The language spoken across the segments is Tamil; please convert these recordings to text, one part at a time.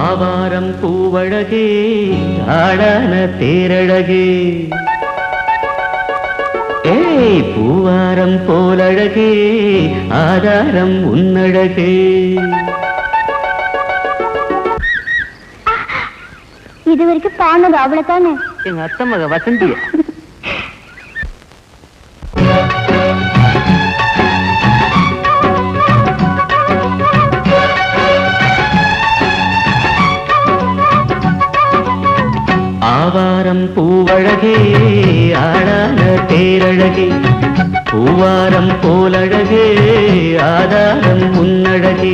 ஆவாரம் பூவழகே ஆடான தேரழகே ஏய் பூவாரம் போலழகே ஆதாரம் உன்னழகே. இது வரைக்கும் பானது அவ்வளவுதானே. எங்க அத்தை மக வசந்திய ஆவாரம் பூவழகே ஆடான தேரழகே பூவாரம் போலழகே ஆதாரம் உன்னழகே.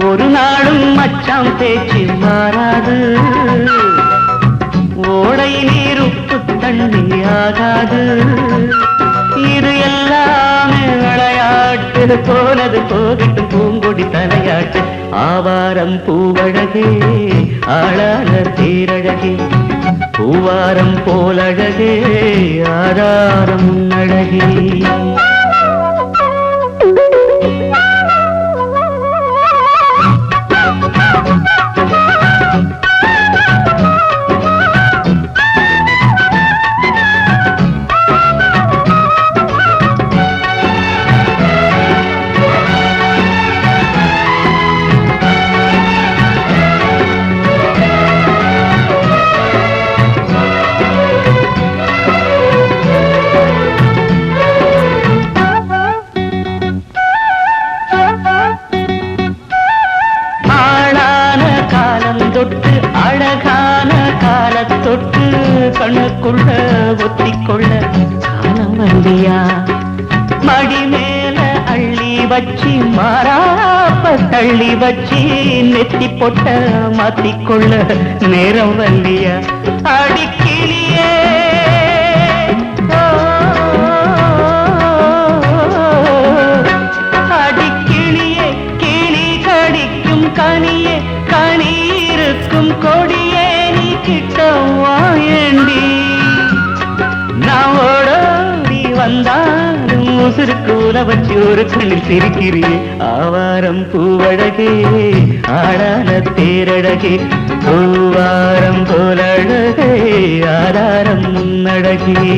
ஒரு நாளும் மச்சாம் பேச்சு மாறாது ஓடை நீர் உப்பு தண்ணி ஆகாது. இது எல்லாமே விளையாட்டு போனது போகட்டு பூங்கொடி தலையாட்டு. ஆவாரம் பூவழகே ஆளான தேரழகே பூவாரம் போலழகே ஆதாரம் உன்னழகே. அழகான காலத்தொட்டு கண்ணுக்குள்ள ஒத்திக்கொள்ள காலம் வந்தியா. மடி மேல அள்ளி வச்சி மாறாப்ப தள்ளி வச்சி நெத்தி பொட்ட மாத்திக்கொள்ள நேரம் வந்தியா. அடிக்கிளியே அடிக்கிளியே கிளி கடிக்கும் கனியே கனீருக்கும் கொடியே நீ கிட்ட வாயண்டி. நான் ஓடோடி வந்தாலும் உசுருக்கு உல வச்சு ஒரு கண்ணில் சிரிக்கிறே. ஆவாரம் பூவழகே ஆடான தேரழகே பூவாரம் போலழகே ஆதாரம் முன்னழகே.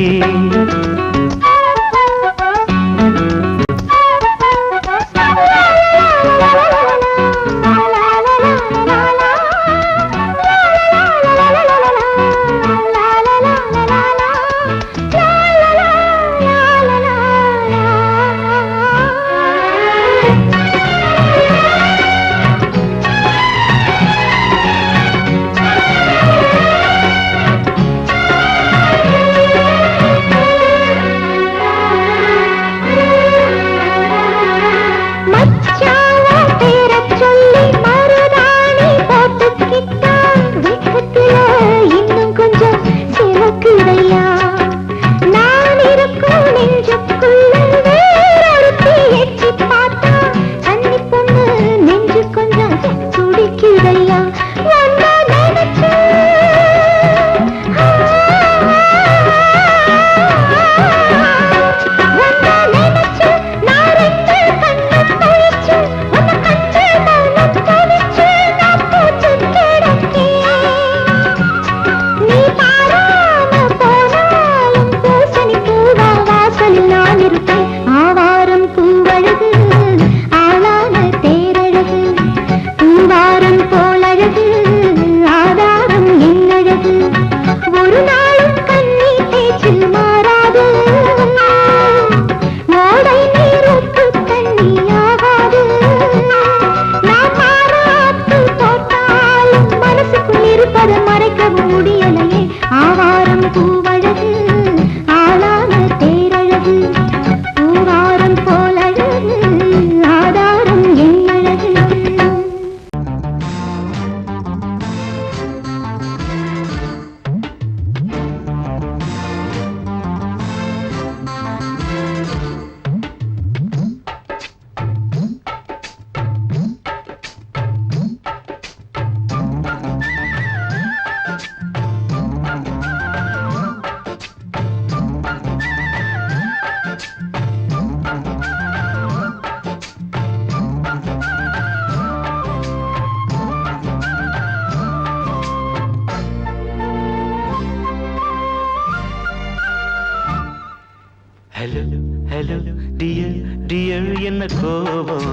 ஹலோ ஹலோ டியர் டியர் என்ன கோபம்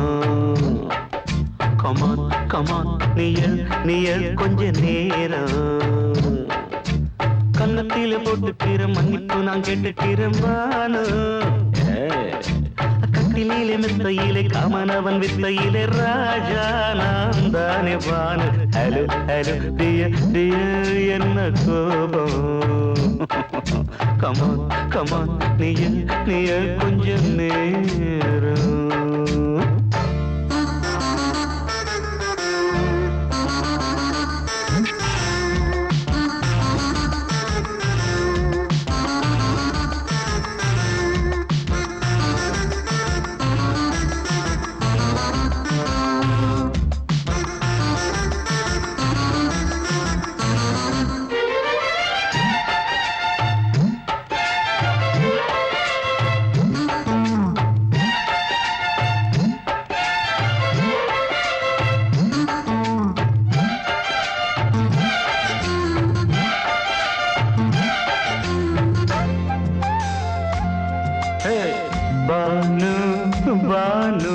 கமான் கமான் நியர் நியர் கொஞ்ச நேரம் கன்னத்தில போட்டுக்கிற மன்னிப்பு நான் கேட்டுக்கிறேன் வானு கட்டிலே மெத்தையிலே காமனவன் வித்தையிலே ராஜா நான் தானே வானு ஹலோ ஹலோ டியர் டியர் என்ன கோபம் கமான் கமான் நியர் நியர் கொஞ்ச நேரம் பானு பானு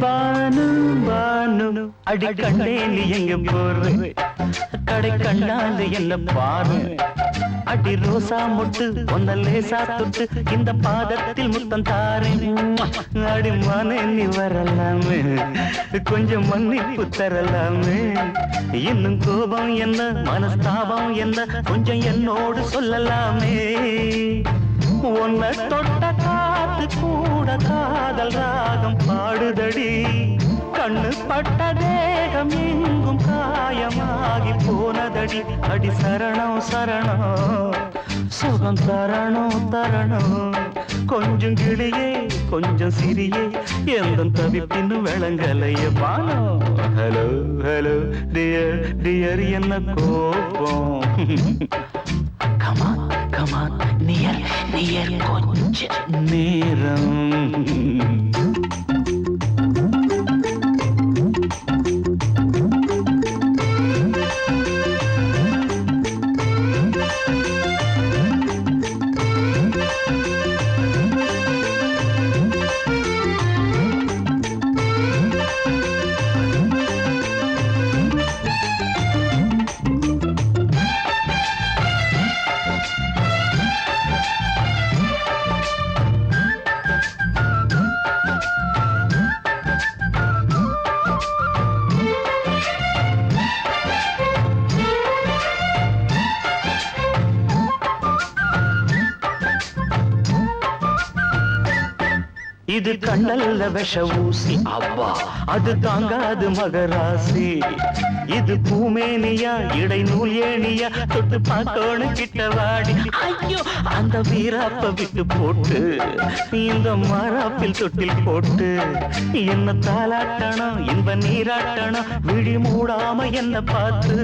பானு பானு அடி கண்டே நீ எங்க போற கடை கண்ணாந்து என்ன பாரு அடி ரோசா முட்டு ஒன்ன லேசா தொட்டு இந்த பாதத்தில் முத்தம் தாரே அடி மானே நீ வரலாமே கொஞ்சம் மன்னிப்பு தரலாமே இன்னும் கோபம் என்ன மனஸ்தாபம் என்ன கொஞ்சம் என்னோடு சொல்லலாமே உன்னை தொட்ட காத்து கூட காதல் ராகம் பாடுதடி கண்ணு பட்ட தேகம் எங்கும் காயமாகி போனதடி அடி சரணம் சரணம் சுகம் தரணும் தரணும் கொஞ்சம் கிளியே கொஞ்சம் சிறியே எந்த தவிப்பின்னு விளங்கலைய பானோ ஹலோ ஹலோ டியர் டியர் என்ன கோபம் கமான் கமான் நியர் நியர் கொஞ்ச நேரம் இது கண்ணல்ல விஷ ஊசி அவ்வா அது தாங்காது மகராசி இது பூமேனியா இடை நூல் ஏனியா தொட்டு பார்க்கணும் கிட்டவாடி ஐயோ அந்த வீராப்ப விட்டு போட்டு இந்த மாறாப்பில் தொட்டில் போட்டு என்ன தாளாட்டணும் இன்ப நீராட்டணும் விழி மூடாம என்ன பார்த்து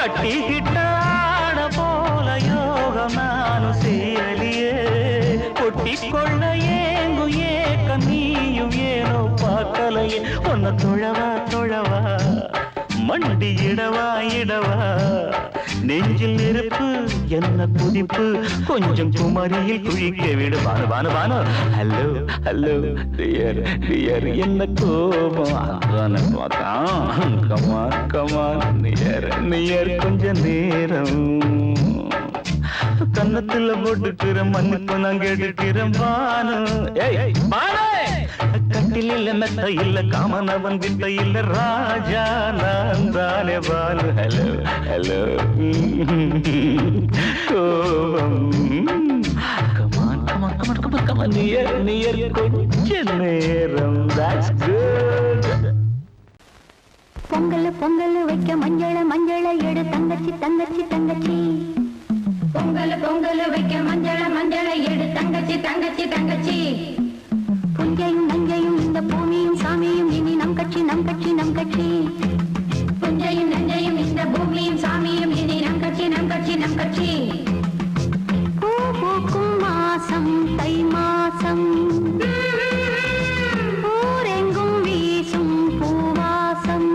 கட்டிக்கிட்ட போல யோகம் நானும் சேரலியே கொட்டி கொள்ள ஏங்கு ஏக்க நீயும் ஏனோ பார்க்கலையே உன்னை தொழவா தொழவா மண்டி இடவா இடவா நெஞ்சில் நெருப்பு என்ன குதிப்பு கொஞ்சம் குமரியில் குழிக்க விடு வானு வானு வானு ஹலோ ஹலோ டியர் டியர் என்ன கோபம் அதான பார்த்தான் கமான் கமான் நியர் நியர் கொஞ்ச நேரம் கன்னத்துல போட்டுக்கிற மன்னிப்பு நான் கேட்டுக்கிறேன் பானு கட்டில மெத்த இல்ல காமனவன் வித்த இல்ல ராஜா நான் தானே பானு ஹலோ ஹலோ கோபம் come on come on come on come on come on near near கொஞ்ச நேரம் that's good பொங்கல் பொங்கல் வைக்க மஞ்சள மஞ்சள எடு தங்கச்சி தங்கச்சி தங்கச்சி பொங்கல் பொங்கல் வைக்க மஞ்சள மஞ்சள எடு தங்கச்சி தங்கச்சி தங்கச்சி புஞ்சையும் நஞ்சையும் இந்த பூமியும் சாமியும் இனி நம் கட்சி நம் கட்சி நம் கட்சி புஞ்சையும் நஞ்சையும் இந்த பூமியும் சாமியும் இனி நம் கட்சி நம் கட்சி நம் கட்சி பூ பூக்கும் மாசம் தை மாசம் ஊரெங்கும் வீசும் பூவாசம்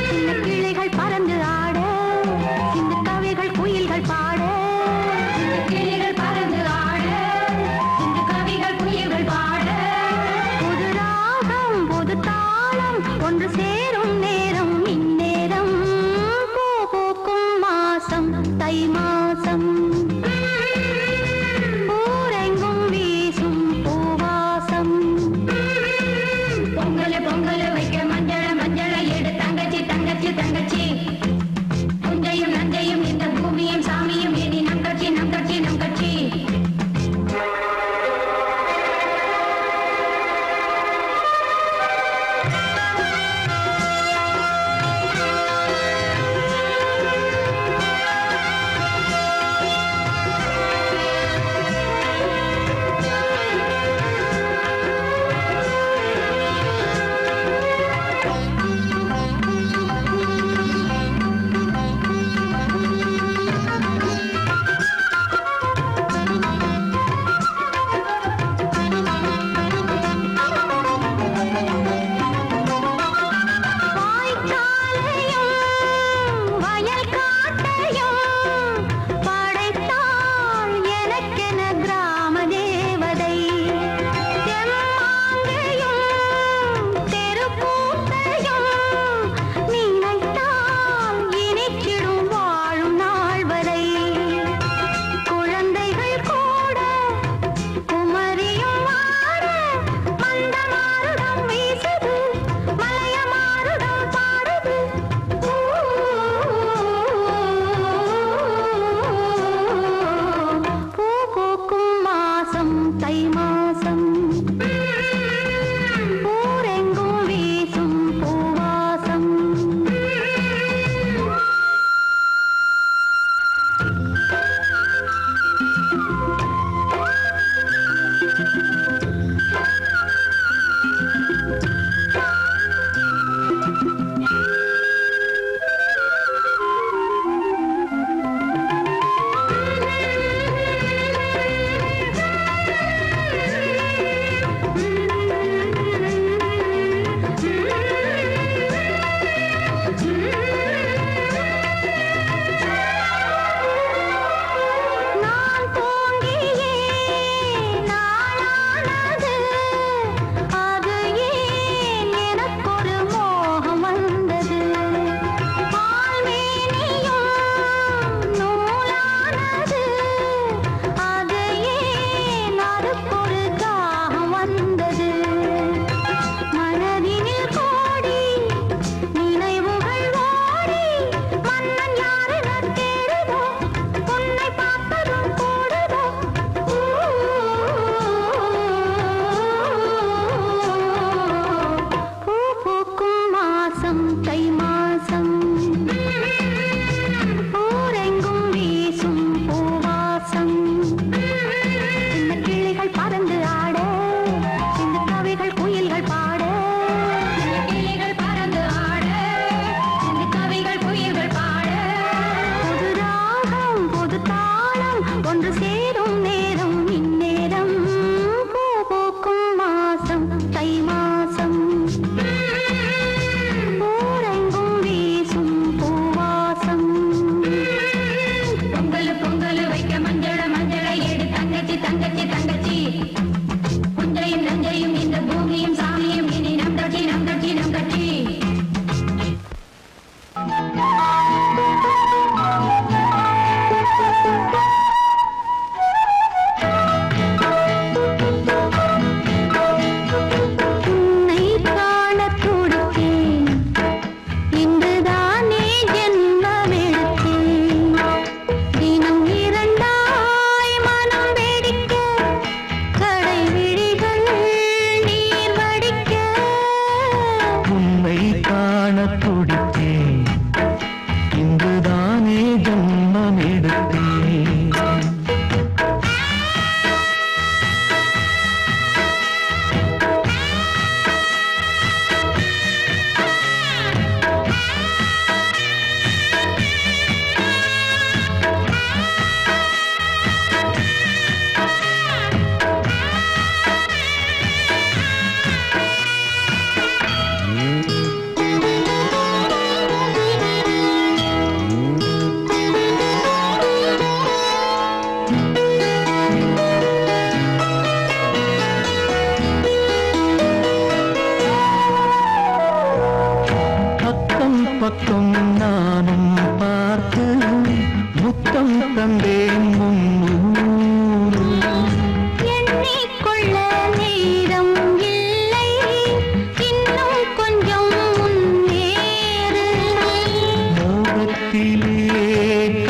சின்ன கிளைகள் பறந்து ஆட சின்ன கவிகள் குயில்கள் பா தை மாசம் ஊரெங்கும் வீசும் பூவாசம் பொங்கல் பொங்கல் வைக்க மஞ்சள மஞ்சள எடு தங்கச்சி தங்கச்சி தங்கச்சி புஞ்சையும் நஞ்சையும் இந்த பூமியும் சாமியும் இனி நம் கட்சி நம் கட்சி நம் கட்சி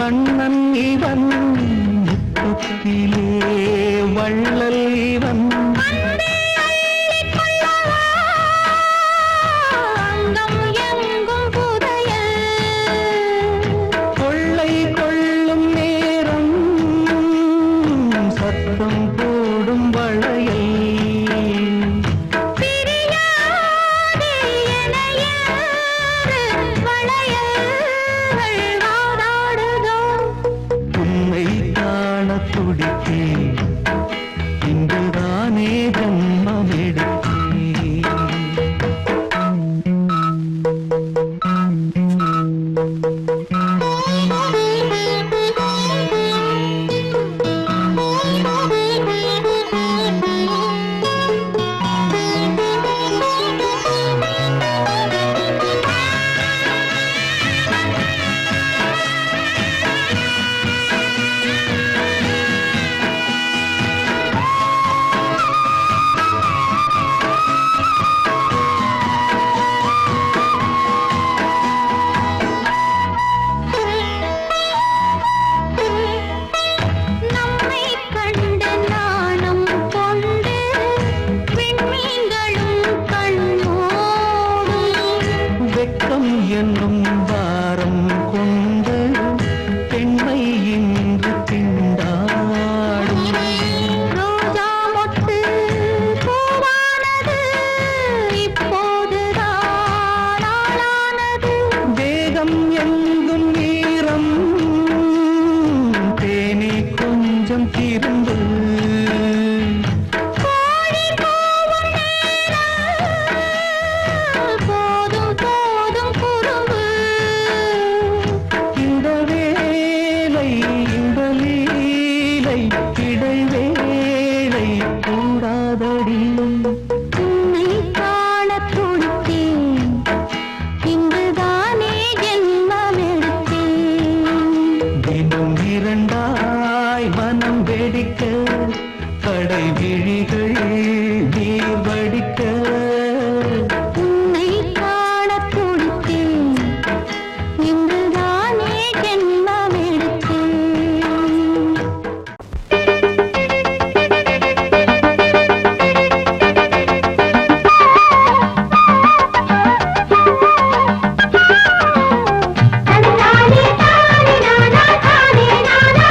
கண்ணன் இவன் முத்தத்திலே வள்ளல் இவன் கொள்ளை கொள்ளும் நேரம் சத்தம் போடும் வளையல் உன்னை காண துடித்தேன் இன்றுதானே ஜன்மம் எடுத்தேன் வெட்கம் என்னும் வாரம் கொண்டு பெண்மை இன்று திண்டாடும் ரோஜா மொட்டு பூவானது இப்போதுதான் ஆளானது வேகம் எங்கும் ஈரம் தேனி கொஞ்சம் திருந்து போதும் போதும் குறும்பு இந்த வேலை இந்த லீலை இடைவேளை கூடாதடியும் உன்னை காண துடித்தேன் இன்றுதானே ஜென்மம் எடுத்தேன் தினம் இரண்டாய் மனம் வெடிக்க கடை விழிகள் நீர் வடிக்க உன்னை காண துடித்தேன் இன்றுதானே ஜென்மம் எடுத்தேன் தந்தானே தானே நானா தானே நானா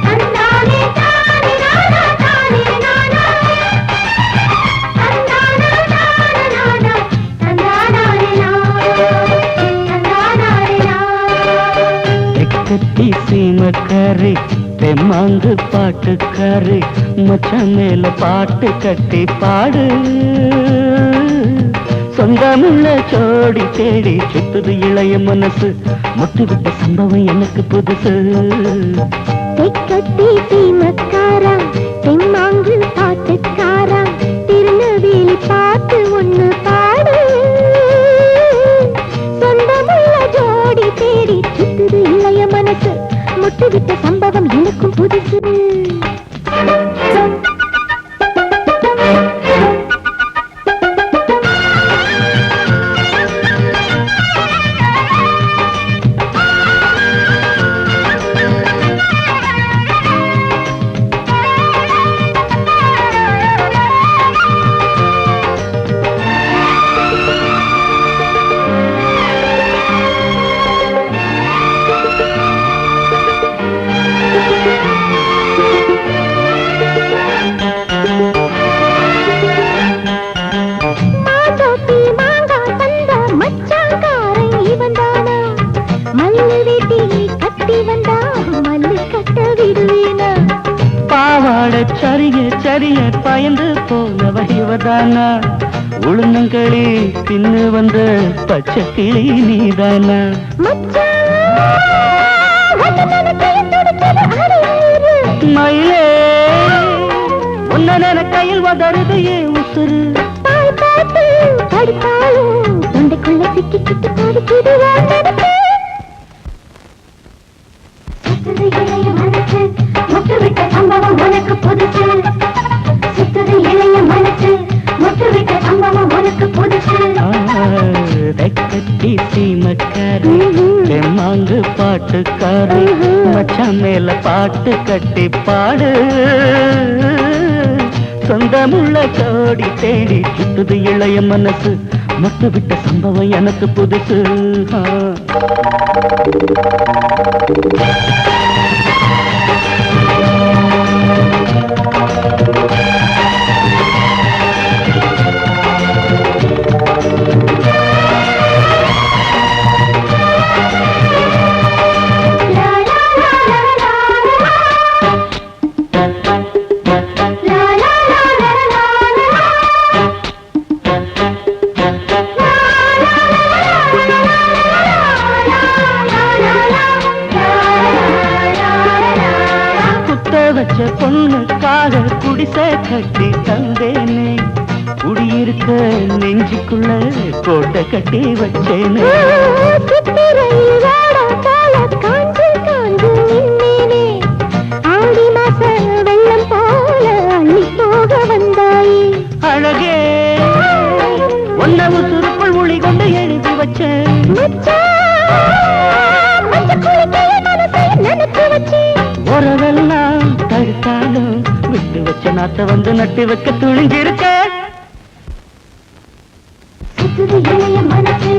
தந்தானே தானே நானா தானே நானா தந்தானே தானே நானா தந்தானே நானா எக்கத்தி சீமக்காரி தெம்மாங்கு பாட்டுக்காரி மச்சான் மேல பாட்டு கட்டி பாடு சொந்தமுள்ள ஜோடி தேடி சுத்துது இளைய மனசு முட்டுவிட்ட சம்பவம் எனக்கு புதுசு தெக்கத்தி சீமக்காரா தெம்மாங்கு பாட்டுக்காரா திருநெல்வேலி பாட்டு ஒண்ணு பாடு சொந்தமுள்ள ஜோடி தேடி சுத்துது இளைய மனசு முட்டுவிட்ட சம்பவம் எனக்கும் புதுசு சரிய சரிய பயந்து போனவ இவதானா உளுந்தங்களி தின்னு வந்த பச்சை கிளி நீதானா மயிலே உன்ன கையில் வதருது ஏன் உசுறு தொண்டைக்குள்ள சிக்கி சிக்கி பாடிக்கிது முட்டுவிட்ட சம்பவம் உனக்கு புதுசு சுத்துது இளைய மனசு முட்டுவிட்ட சம்பவம் உனக்கு புதுசு கட்டி சீமக்காரி தெம்மாங்கு பாட்டுக்காரி மச்சான் மேல பாட்டு கட்டி பாடு சொந்தமுள்ள கோடி தேடி சுத்துது இளைய மனசு மொட்டு விட்ட சம்பவம் எனக்கு புதுசு வச்ச பொண்ணுக்காக குடிசை கட்டி தந்தேனே குடியிருக்க நெஞ்சுக்குள்ள கோட்டை கட்டி வச்சேனே வெள்ளம் போல அள்ளி போக வந்தாயே அழகே ஒன்னவு சுருக்குள் மொழி கொண்டு எழுதி வச்சேன் உறவெல்லாம் தடுத்தாலும் விட்டு வச்ச நாத்த வந்து நட்டு வைக்க துணிஞ்சிருக்க சுத்துது இளைய மனசு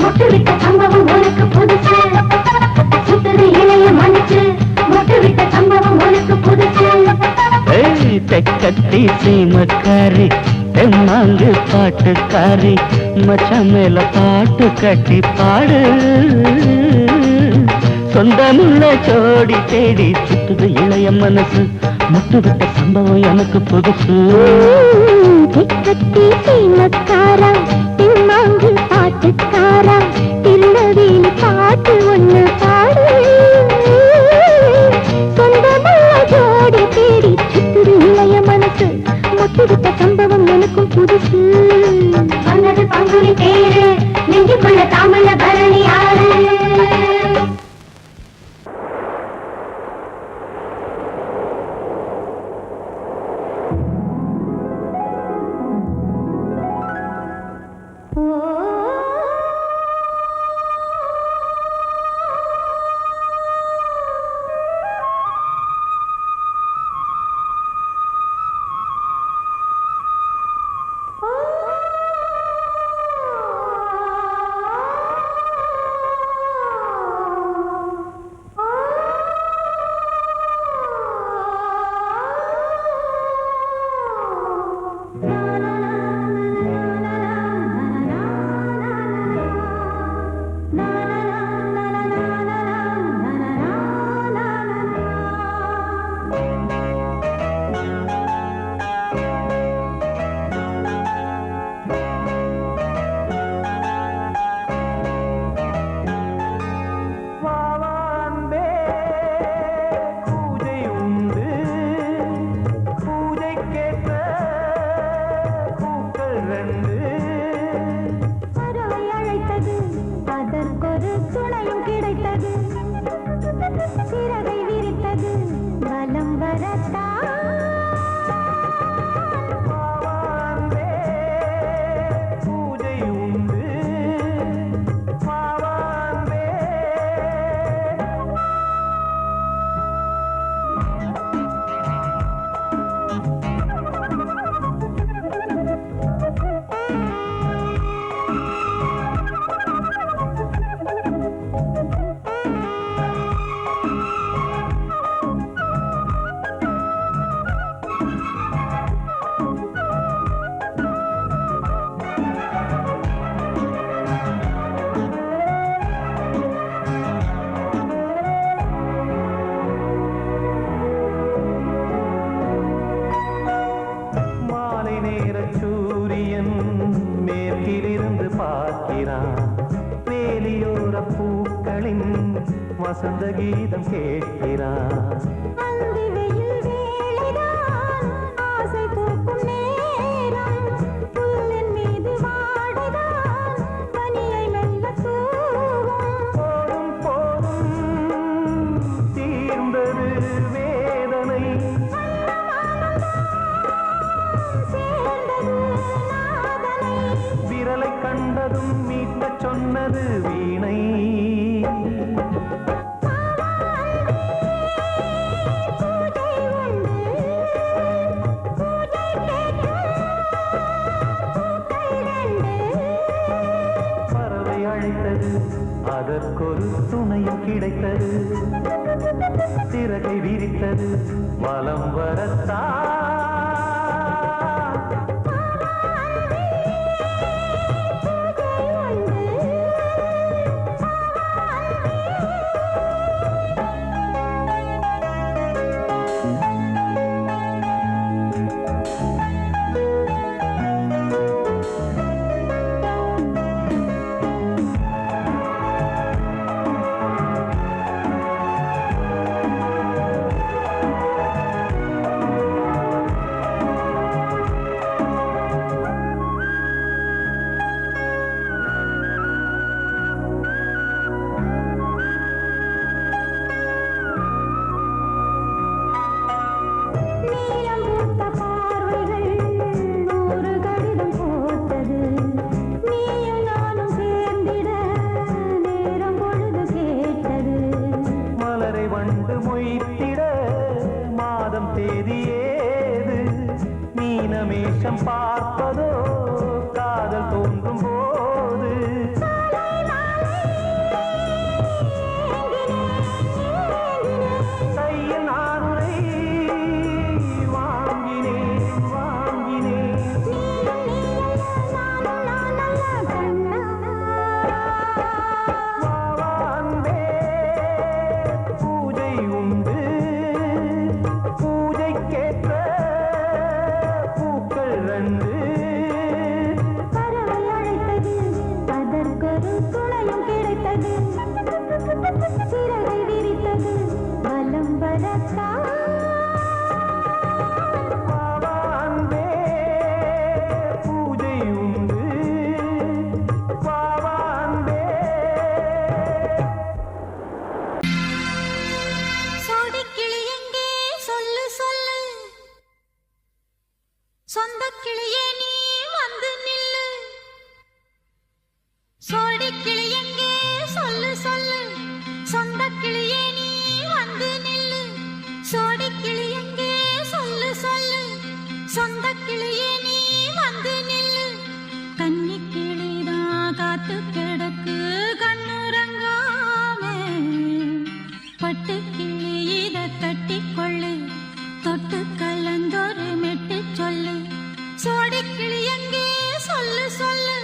மொட்டு விட்ட சம்பவம் உனக்கு புதுசு சுத்துது இளைய மனசு மொட்டு விட்ட சம்பவம் உனக்கு புதுசு தெக்கத்தி சீமக்காரி தெம்மாங்கு பாட்டுக்காரி மச்சான் மேல பாட்டு கட்டி பாடு சொந்தமுள்ள ஜோடி தேடி சுத்துது இளைய மனசு முட்டு விட்ட சம்பவம் எனக்கு புதுசு தெக்கத்தி சீமக்காரா தெம்மாங்கு பாட்டுக்காரா திருநெல்வேலி பாட்டு ஒண்ணு பாடு சொந்தமுள்ள ஜோடி தேடி சுத்துது இளைய மனசு முட்டு விட்ட சம்பவம் எனக்கும் புதுசு வந்தது பங்குனி தேரு நெஞ்சுக்குள்ள தாமல பரணி ஆறு வசந்த கீதம் கேட்கிறான் கண்டதும் மீட்ட சொன்னது வீணை அதற்கொரு துணையும் கிடைத்தது, சிறகை விரித்தது வலம் வரத்தான். பார்ப்பதோ காதல் தோன்றும் போது கையில் நானுரை வாங்கினேன் வாங்கினேன். வாவான்பே பூஜை உண்டு, பூஜைக்கேற்ற பறவை அழைத்தது, அதற்கொரு துணையும் கிடைத்தது, சிறகை விரித்தது வலம் வரத்தான். பூஜை உண்டு பாவான்பே. சோடிக்கிளி எங்கே சொல்லு சொல்லு, சொந்த கிளியே நீ வந்து நில்லு. சோடி கிளி எங்கே சொல்லு சொல்லு, சொந்த கிளியே நீ வந்து நில்லு. சோடி கிளி எங்கே சொல்லு சொல்லு, சொந்த கிளியே நீ வந்து நில்லு. கன்னி கிளிதான் காத்து கிடக்கு கண்ணுறங்காமே, பட்டு கிளி இத கட்டிக்கொள்ளு, தொட்டு கலந்தொரு மெட்டு சொல்லு. சோடி கிளி எங்கே சொல்லு சொல்லு,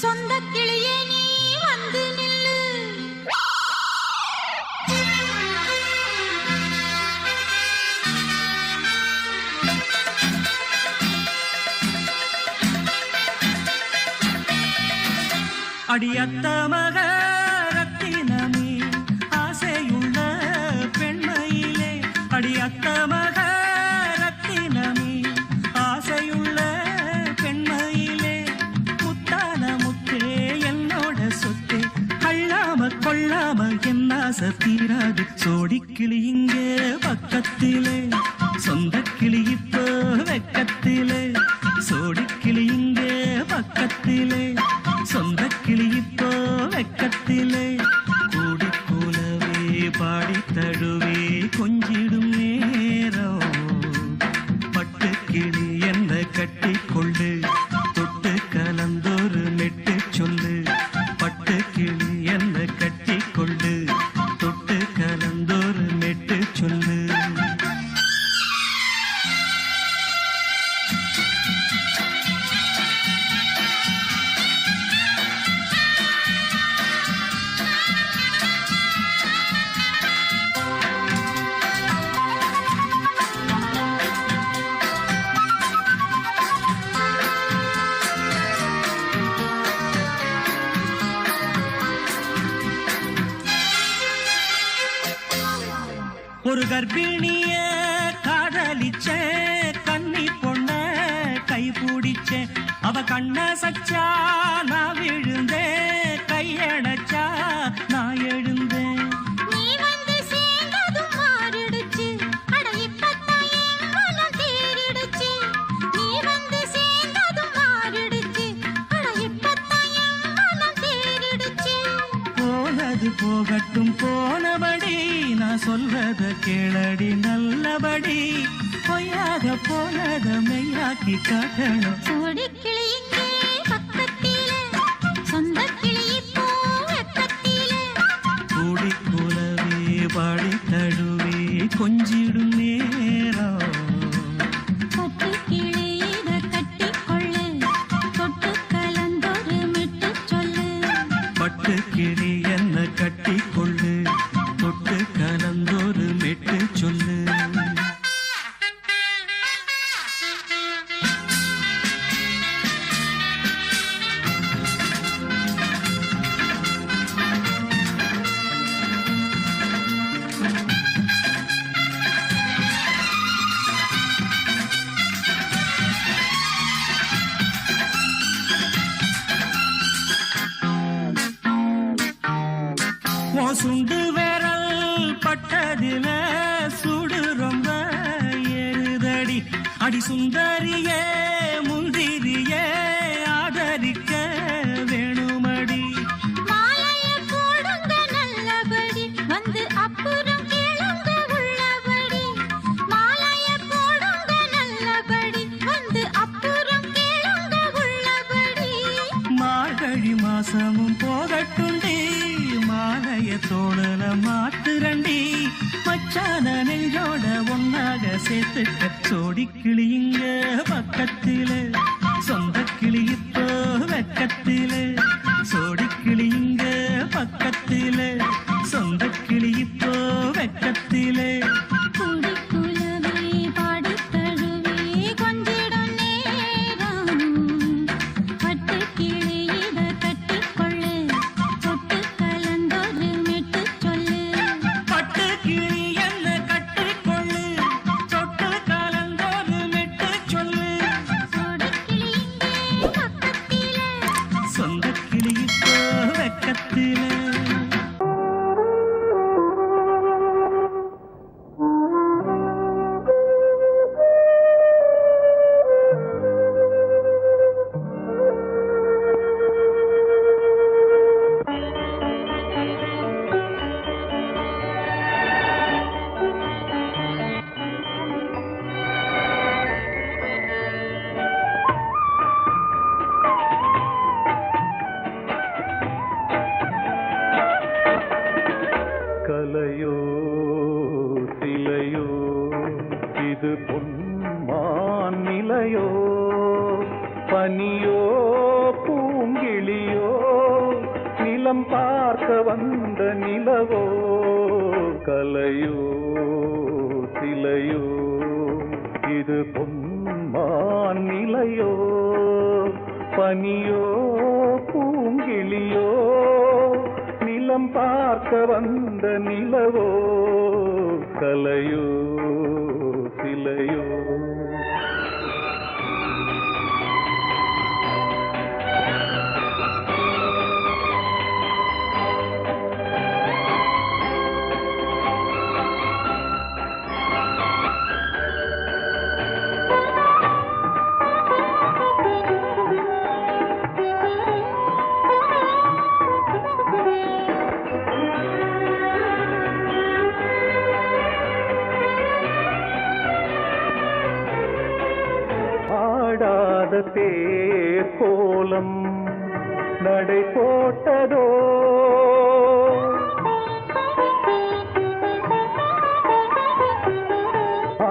சொந்த கிளியே நீ வந்து நில்லு. அடியத்த மக ரத்தினமே ஆசையுள்ள பெண்மையிலே, அடியத்த மக ரத்தினமே ஆசையுள்ள பெண்மையிலே, முத்தான முத்தே என்னோட சொத்தே, அள்ளாம கொள்ளாம என் ஆசை தீராது. சோடிக்கிளி இங்கே பக்கத்திலே, சொந்த கிளி இப்போ வெக்கத்திலே. சோடிக்கிளி இங்கே பக்கத்திலே, சொந்த கிளி இப்போ வெக்கத்திலே. கூடி கூலவே பாடி தழுவே கொஞ்சிடும் நேரம், பட்டு கிளி என்ன கட்டி கொள்ளு, தொட்டு கலந்தொரு மெட்டு சொல்லு. பட்டு கிளி என்ன கட்டி கொள்ளு, தொட்டு கலந்தொரு மெட்டு சொல்லு. ஒரு கர்ப்பிணிய காதலிச்ச கன்னி பொண்ண கை பிடிச்ச, அவ கண்ண சச்சா நான் விழுந்தேன், கையடைச்சா நான் எழுந்தேன். நீ வந்து சேர்ந்ததும் மாறிடுச்சு, அட இப்பத்தான் என் மனம் தேறிடுச்சு. நீ வந்து சேர்ந்ததும் மாறிடுச்சு, அட இப்பத்தான் என் மனம் தேறிடுச்சு. போனது போகட்டும் போனபடி, நான் சொல்றத கேளடி நல்லபடி, பொய்யாக போனத மெய்யாக்கி காட்டணும். சோடி கிளி இங்கே பக்கத்திலே, சொந்த கிளி இப்போ வெக்கத்திலே. பாடி தழுவே கொஞ்சிடும் நேரம் பட்டு கிளியிட கட்டிக்கொள்ளு தொட்டு கலந்தொரு மிட்டு சொல்லு பட்டு கிளி என்ன கட்டிக்கொள்ளு தொட்டு கலந்தொரு மெட்டு சொல்லு சுண்டு விரல் பட்டதில சுடு ரொம்ப ஏறுதடி அடி சுந்தரியே முந்திரியே ஆதரிக்க வேணுமடி மாலைய போடுங்க நல்லபடி வந்து அப்புறம் கேளுங்க உள்ளபடி மாலைய போடுங்க நல்லபடி வந்து அப்புறம் கேளுங்க உள்ளபடி மார்கழி மாசமும் போகட்டுண்டி மாலைய தோழல மாத்துரண்டி மச்சான நெஞ்சோட ஒன்னாக சேர்த்துக்க சோடி கிளியுங்க பக்கத்தில சொந்த கிளி இப்போ வெக்கத்தில சோடி கிளியுங்க பக்கத்தில சொந்த கிளி இப்போ வெக்கத்தில குடிக்குலவே பாடி தழுவே கொஞ்சிடும் நேரம் பட்டு கிளியிட கட்டிக்கொள்ளு தொட்டு கலந்தொரு மெட்டு சொல்லு பட்டு கிளி என்ன கட்டிக்கொள்ளு தொட்டு கலந்தொரு மெட்டு சொல்லு சோடி கிளியிங்கே பக்கத்திலே சொந்த கிளி இப்போ வெக்கத்தில கலையோ சிலையோ இது பொன்மான் நிலையோ பனியோ பூங்கிளியோ நிலம் பார்க்க வந்த நிலவோ கலையோ சிலையோ இது பொன்மான் நிலையோ பனியோ பூங்கிளியோ நிலம் பார்க்க வந்த நிலவோ கலையோ சிலையோ ஆடாத தேர் கோலம் நடை போட்டதோ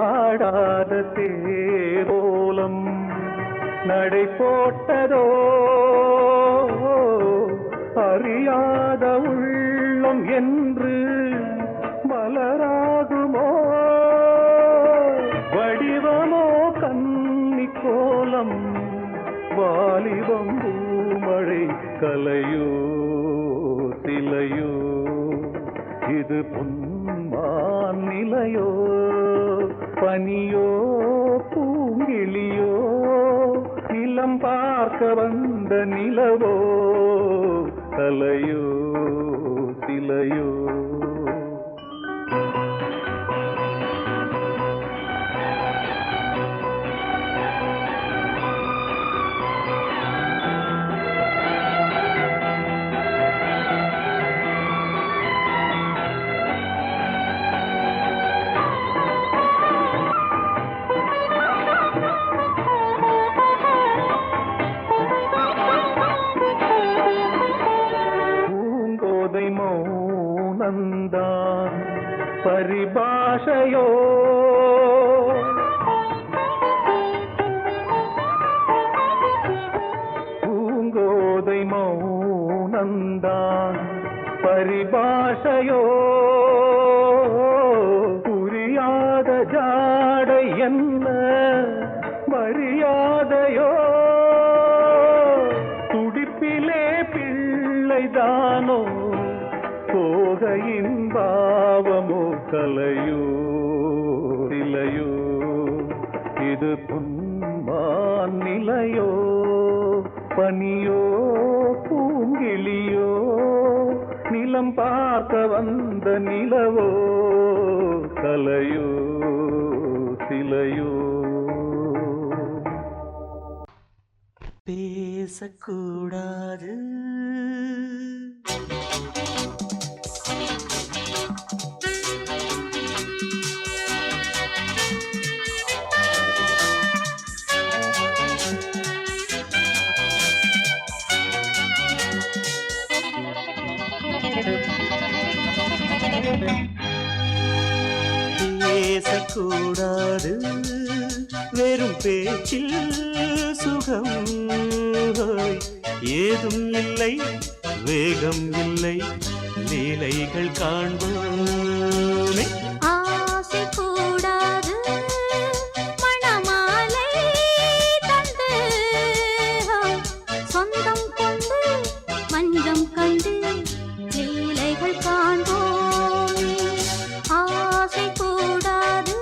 ஆடாத தேர் கோலம் நடை போட்டதோ அறியாத உள்ளம் என்று மலராகுமோ வடிவமோ கன்னி கோலம் வாலிபம் பூமழை கலையோ சிலையோ இது பொன்மான் நிலையோ பனியோ பூங்கிளியோ நிலம் பார்க்க வந்த நிலவோ கலையோ சிலையோ பரிபாஷையோ பூங்கோதை மௌனந்தான் பரிபாஷையோ புரியாத ஜாடை என்ன மரியாதையோ துடிப்பிலே பிள்ளைதானோ போகையின் பாவமோ கலையோ இலையோ இது பொன்மான் நிலையோ பனியோ பூங்கிளியோ நிலம் பார்க்க வந்த நிலவோ கலையோ சிலையோ பேசக்கூடாது பேசக்கூடாது வெறும் பேச்சில் சுகம் ஏதும் இல்லை வேகம் இல்லை லீலைகள் காண்போமே ஆசை கூடாது மணமாலை தந்து சொந்தம் கொண்டு மஞ்சம் கண்டு லீலைகள் காண்போமே ஆசை கூடாது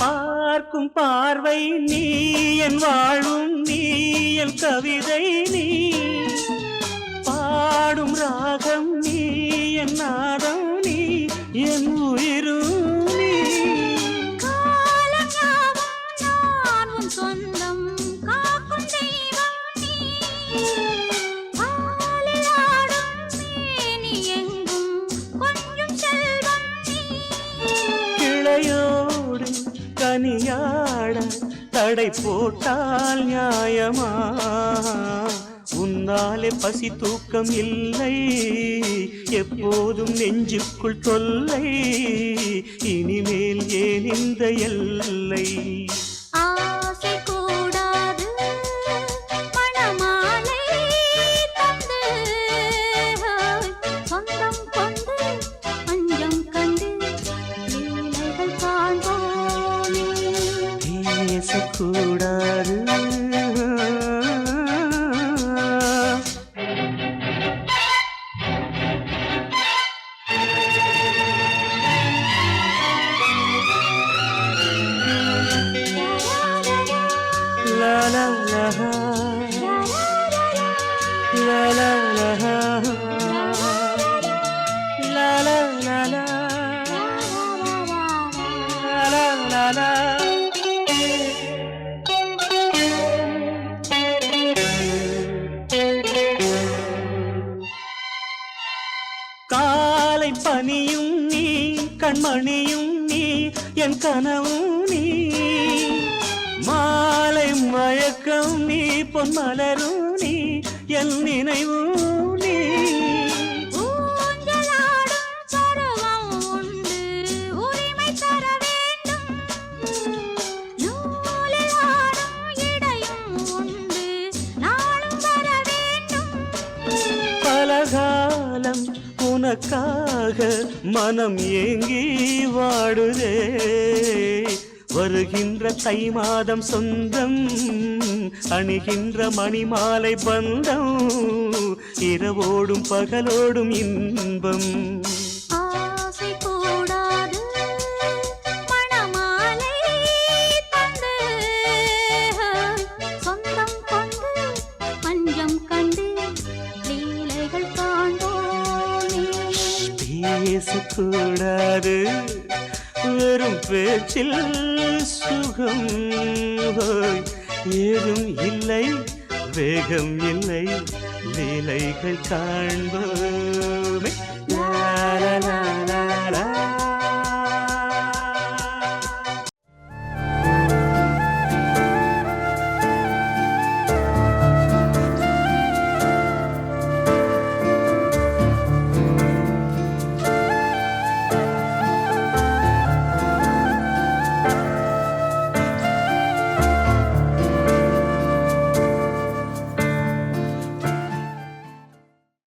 பார்க்கும் பார்வை நீ என் வாழும் நீ என் கவிதை நீ பாடும் ராகம் நீ என் நாதம் நீ என் உயிரும் நீ காலங்காவும் நான் உன் சொந்தம் காக்கும் தெய்வம் நீ பாலில் ஆடும் மேனி எங்கும் கொஞ்சம் செல்வம் நீ கிளையோடு கனியாட தடை போட்டால் நியாயமா உன்னாலே பசி தூக்கம் இல்லை எப்போதும் நெஞ்சுக்குள் தொல்லை இனிமேல் ஏன் இந்த எல்லை ஆசை கூடாது மணமாலை தந்து சொந்தம் கொண்டு மஞ்சம் கண்டு லீலைகள் காண்போமே பேசக்கூடாது La la la la la la la la la la la la la காலை பனியும் நீ கண்மணியும் நீ என் கனவும் நீ மாலை மயக்கம் நீ பொன்மலரும் நீ என் நினைவும் நீ ஊஞ்சலாடும் பருவம் உண்டு உரிமை தர வேண்டும் நூலில் ஆடும் இடையும் உண்டு நாளும் வர வேண்டும் பலகாலம் உனக்காக மனம் ஏங்கி வாடுதே வருகின்ற தை மாதம் சொந்தம் அணிகின்ற மணிமாலை பந்தம் இரவோடும் பகலோடும் இன்பம் ஆசை கூடாது மணமாலை தந்து சொந்தம் கொண்டு மஞ்சம் கண்டு லீலைகள் காண்போமே பேசக்கூடாது வெறும் பேச்சில் சுகம் ஏதும் இல்லை வேகம் இல்லை லீலைகள் காண்போமே லா லா லா லா லா